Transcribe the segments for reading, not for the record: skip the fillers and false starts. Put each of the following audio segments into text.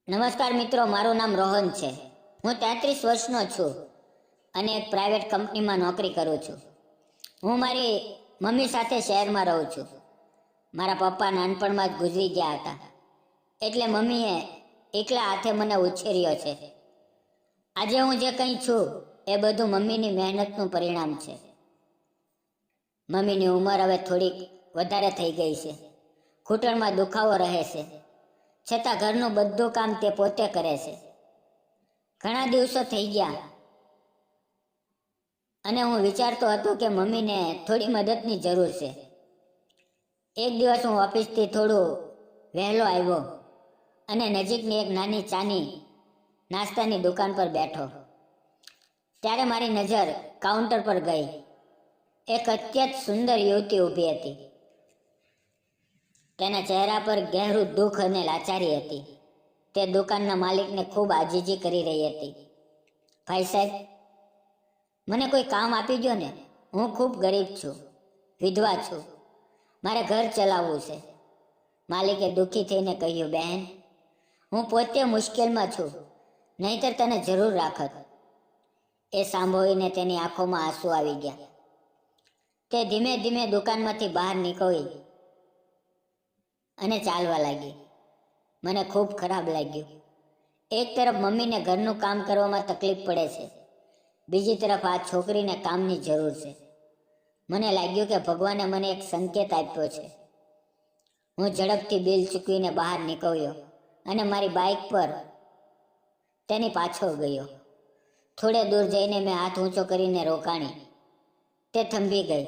નમસ્કાર મિત્રો, મારું નામ રોહન છે. હું 33 વર્ષનો છું અને એક પ્રાઇવેટ કંપનીમાં નોકરી કરું છું. હું મારી મમ્મી સાથે શહેરમાં રહું છું. મારા પપ્પા નાનપણમાં જ ગુજરી ગયા હતા, એટલે મમ્મીએ એકલા હાથે મને ઉછેર્યો છે. આજે હું જે કંઈ છું એ બધું મમ્મીની મહેનતનું પરિણામ છે. મમ્મીની ઉંમર હવે થોડીક વધારે થઈ ગઈ છે. ઘૂંટણમાં દુખાવો રહે છે, છતાં ઘરનું બધું કામ તે પોતે કરે છે. ઘણા દિવસો થઈ ગયા અને હું વિચારતો હતો કે મમ્મીને થોડી મદદની જરૂર છે. એક દિવસ હું ઓફિસથી થોડું વહેલો આવ્યો અને નજીકની એક નાની ચાની નાસ્તાની દુકાન પર બેઠો. ત્યારે મારી નજર કાઉન્ટર પર ગઈ. એક અત્યંત સુંદર યુવતી ઊભી હતી. તેના ચહેરા પર ગહેરું દુઃખ અને લાચારી હતી. તે દુકાનના માલિકને ખૂબ આજીજી કરી રહી હતી. ભાઈ સાહેબ, મને કોઈ કામ આપી દો ને. હું ખૂબ ગરીબ છું, વિધવા છું, મારે ઘર ચલાવવું છે. માલિકે દુઃખી થઈને કહ્યું, બહેન, હું પોતે મુશ્કેલમાં છું, નહીંતર તને જરૂર રાખત. એ સાંભળીને તેની આંખોમાં આંસુ આવી ગયા. તે ધીમે ધીમે દુકાનમાંથી બહાર નીકળી અને ચાલવા લાગી. મને ખૂબ ખરાબ લાગ્યું. એક તરફ મમ્મીને ઘરનું કામ કરવામાં તકલીફ પડે છે, બીજી તરફ આ છોકરીને કામની જરૂર છે. મને લાગ્યું કે ભગવાને મને એક સંકેત આપ્યો છે. હું ઝડપથી બિલ ચૂકવીને બહાર નીકળ્યો અને મારી બાઇક પર તેની પાછળ ગયો. થોડે દૂર જઈને મેં હાથ ઊંચો કરીને રોકાણી. તે થંભી ગઈ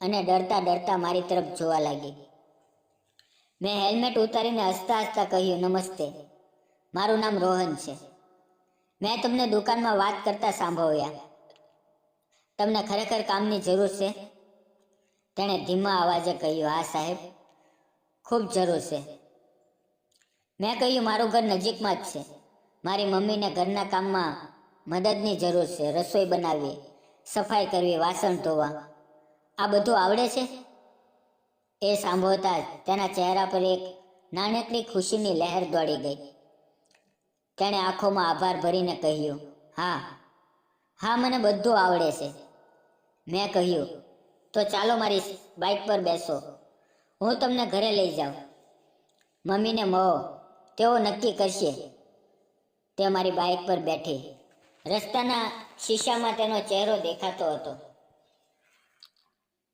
અને ડરતા ડરતા મારી તરફ જોવા લાગી. મેં હેલ્મેટ ઉતારીને હસતા હસતા કહ્યું, નમસ્તે, મારું નામ રોહન છે. મેં તમને દુકાનમાં વાત કરતા સાંભળ્યા. તમને ખરેખર કામની જરૂર છે? તેણે ધીમા અવાજે કહ્યું, હા સાહેબ, ખૂબ જરૂર છે. મેં કહ્યું, મારું ઘર નજીકમાં જ છે. મારી મમ્મીને ઘરના કામમાં મદદની જરૂર છે. રસોઈ બનાવવી, સફાઈ કરવી, વાસણ ધોવા, આ બધું આવડે છે? એ સાંભળતા જ તેના ચહેરા પર એક નાનકડી ખુશીની લહેર દોડી ગઈ. તેણે આંખોમાં આભાર ભરીને કહ્યું, હા, મને બધું આવડે છે. મેં કહ્યું, તો ચાલો મારી બાઇક પર બેસો, હું તમને ઘરે લઈ જાઉં. મમ્મીને મળો, તેઓ નક્કી કરશે. તે મારી બાઇક પર બેઠી. રસ્તાના શીશામાં તેનો ચહેરો દેખાતો હતો.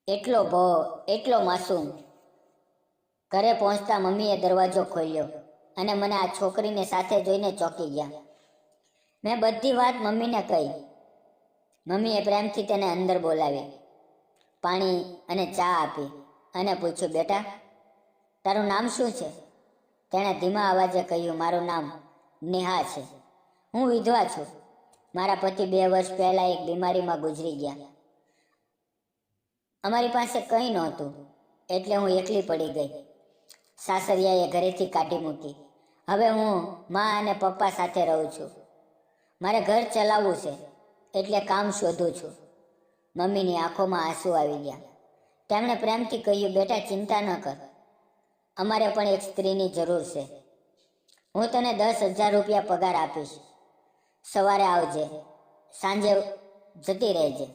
એટલો ભો, એટલો માસૂમ. ઘરે પહોંચતા મમ્મીએ દરવાજો ખોલ્યો અને મને આ છોકરીને સાથે જોઈને ચોંકી ગયા. મેં બધી વાત મમ્મીને કહી. મમ્મીએ પ્રેમથી તેને અંદર બોલાવી, પાણી અને ચા આપી અને પૂછ્યું, બેટા, તારું નામ શું છે? તેણે ધીમા અવાજે કહ્યું, મારું નામ નેહા છે. હું વિધવા છું. મારા પતિ 2 વર્ષ પહેલાં એક બીમારીમાં ગુજરી ગયા. અમારી પાસે કંઈ નહોતું, એટલે હું એકલી પડી ગઈ. સાસરિયાએ ઘરેથી કાઢી મૂકી. હવે હું મા અને પપ્પા સાથે રહું છું. મારે ઘર ચલાવવું છે, એટલે કામ શોધું છું. મમ્મીની આંખોમાં આંસુ આવી ગયા. તેમણે પ્રેમથી કહ્યું, બેટા, ચિંતા ન કર. અમારે પણ એક સ્ત્રીની જરૂર છે. હું તને 10,000 રૂપિયા પગાર આપીશ. સવારે આવજે, સાંજે જતી રહેજે.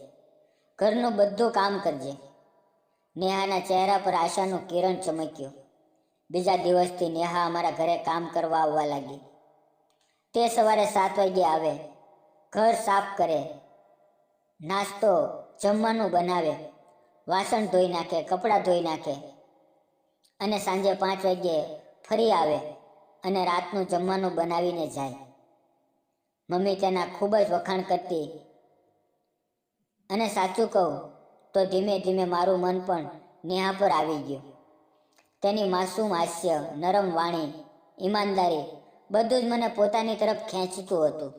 ઘરનું બધું કામ કરજે. નેહાના ચહેરા પર આશાનું કિરણ ચમક્યું. બીજા દિવસથી નેહા અમારા ઘરે કામ કરવા આવવા લાગી. તે સવારે 7 વાગ્યે આવે, ઘર સાફ કરે, નાસ્તો, જમવાનું બનાવે, વાસણ ધોઈ નાખે, કપડાં ધોઈ નાખે અને સાંજે 5 વાગ્યે ફરી આવે અને રાતનું જમવાનું બનાવીને જાય. મમ્મી તેના ખૂબ જ વખાણ કરતી અને સાચું કહું તો ધીમે ધીમે મારું મન પણ નેહા પર આવી ગયું. તેની માસૂમ હાસ્ય, નરમ વાણી, ઈમાનદારી, બધું જ મને પોતાની તરફ ખેંચતું હતું.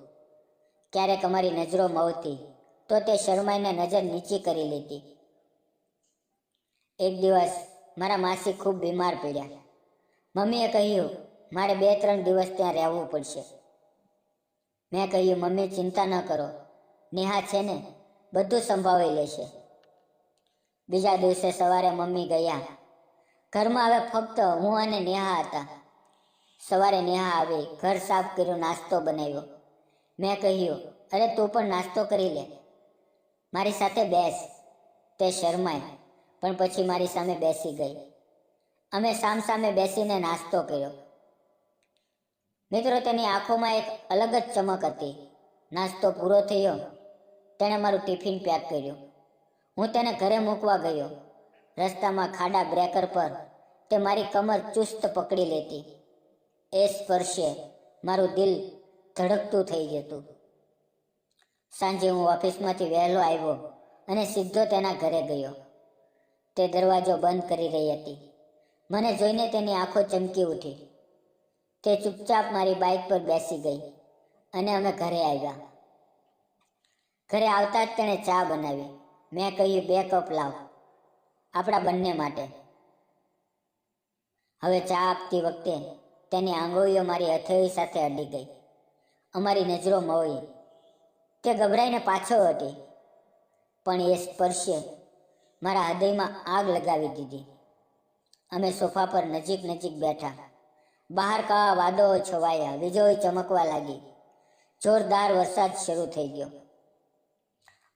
ક્યારેક અમારી નજરો મળતી તો તે શરમાઈને નજર નીચી કરી લેતી. એક દિવસ મારા માસી ખૂબ બીમાર પડ્યા. મમ્મીએ કહ્યું, મારે 2-3 દિવસ ત્યાં રહેવું પડશે. મેં કહ્યું, મમ્મી, ચિંતા ન કરો, નેહા છે ને, બધું સંભાળી લેશે. બીજા દિવસે સવારે મમ્મી ગયા. ઘરમાં હવે ફક્ત હું અને નેહા હતા. સવારે નેહા આવી, ઘર સાફ કર્યું, નાસ્તો બનાવ્યો. મેં કહ્યું, અરે તું પણ નાસ્તો કરી લે, મારી સાથે બેસ. તે શરમાઈ, પણ પછી મારી સામે બેસી ગઈ. અમે સામસામે બેસીને નાસ્તો કર્યો. મિત્રો, તેની આંખોમાં એક અલગ જ ચમક હતી. નાસ્તો પૂરો થયો, તેણે મારું ટિફિન પેક કર્યું. હું તેને ઘરે મૂકવા ગયો. રસ્તામાં ખાડા બ્રેકર પર તે મારી કમર ચુસ્ત પકડી લેતી. એ સ્પર્શે મારું દિલ ધડકતું થઈ જતું. સાંજે હું ઓફિસમાંથી વહેલો આવ્યો અને સીધો તેના ઘરે ગયો. તે દરવાજો બંધ કરી રહી હતી. મને જોઈને તેની આંખો ચમકી ઉઠી. તે ચૂપચાપ મારી બાઇક પર બેસી ગઈ અને અમે ઘરે આવ્યા. ઘરે આવતા જ તેણે ચા બનાવી. મેં કહ્યું, 2 કપ લાવ, આપણા બંને માટે. હવે ચા આપતી વખતે તેની આંગળીઓ મારી હથેળી સાથે અડી ગઈ. અમારી નજરો મળી. તે ગભરાઈને પાછો હતી, પણ એ સ્પર્શે મારા હૃદયમાં આગ લગાવી દીધી. અમે સોફા પર નજીક નજીક બેઠા. બહાર કાળા વાદળો છવાયા, વીજળી ચમકવા લાગી. જોરદાર વરસાદ શરૂ થઈ ગયો.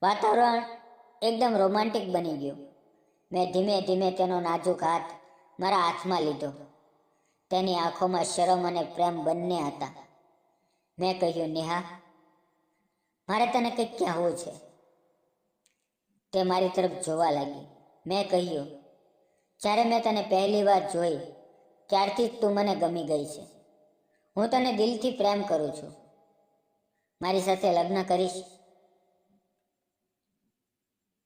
વાતાવરણ એકદમ રોમાન્ટિક બની ગયું. મેં ધીમે ધીમે તેનો નાજુક હાથ મારા હાથમાં લીધો. તેની આંખોમાં શરમ અને પ્રેમ બંને હતા. મેં કહ્યું, નેહા, મારે તને કંઈક કહેવું છે. તે મારી તરફ જોવા લાગી. મેં કહ્યું, જ્યારે મેં તને પહેલી વાર જોઈ ત્યારથી જ તું મને ગમી ગઈ છે. હું તને દિલથી પ્રેમ કરું છું. મારી સાથે લગ્ન કરીશ?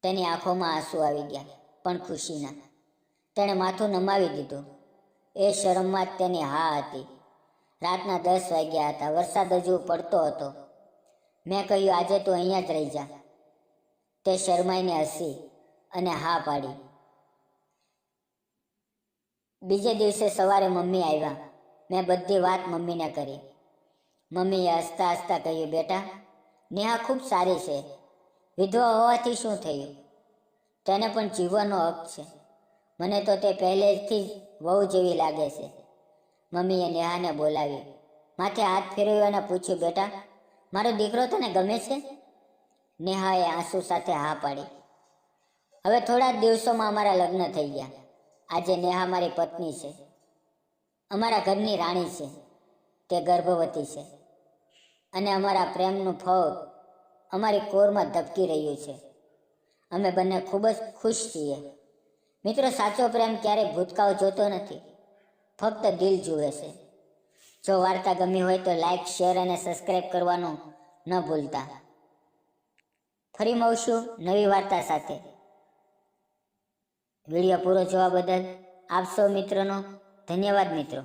તેની આંખોમાં આંસુ આવી ગયા, પણ ખુશીના. તેણે માથું નમાવી દીધું. એ શરમમાં જ તેની હા હતી. રાતના 10 વાગ્યા હતા. વરસાદ હજુ પડતો હતો. મેં કહ્યું, આજે તું અહીંયા જ રહી જા. તે શરમાઈને હસી અને હા પાડી. બીજે દિવસે સવારે મમ્મી આવ્યા. મેં બધી વાત મમ્મીને કરી. મમ્મીએ હસતા હસતા કહ્યું, બેટા, નેહા ખૂબ સારી છે. વિધવા હોવાથી શું થયું? તેને પણ જીવવાનો હક છે. મને તો તે પહેલેથી જ વહુ જેવી લાગે છે. મમ્મીએ નેહાને બોલાવી, માથે હાથ ફેરવ્યો અને પૂછ્યું, બેટા, મારો દીકરો તને ગમે છે? નેહાએ આંસુ સાથે હા પાડી. હવે થોડા જ દિવસોમાં અમારા લગ્ન થઈ ગયા. આજે નેહા મારી પત્ની છે, અમારા ઘરની રાણી છે. તે ગર્ભવતી છે અને અમારા પ્રેમનું ફળ અમારી કોરમાં ધબકી રહ્યું છે. અમે બંને ખૂબ જ ખુશ છીએ. મિત્રો, સાચો પ્રેમ ક્યારેય ભૂતકાળ જોતો નથી, ફક્ત દિલ જુએ છે. જો વાર્તા ગમી હોય તો લાઈક, શેર અને સબસ્ક્રાઈબ કરવાનું ન ભૂલતા. ફરી મળશું નવી વાર્તા સાથે. વિડીયો પૂરો જોવા બદલ આપ સૌ મિત્રોનો ધન્યવાદ. મિત્રો.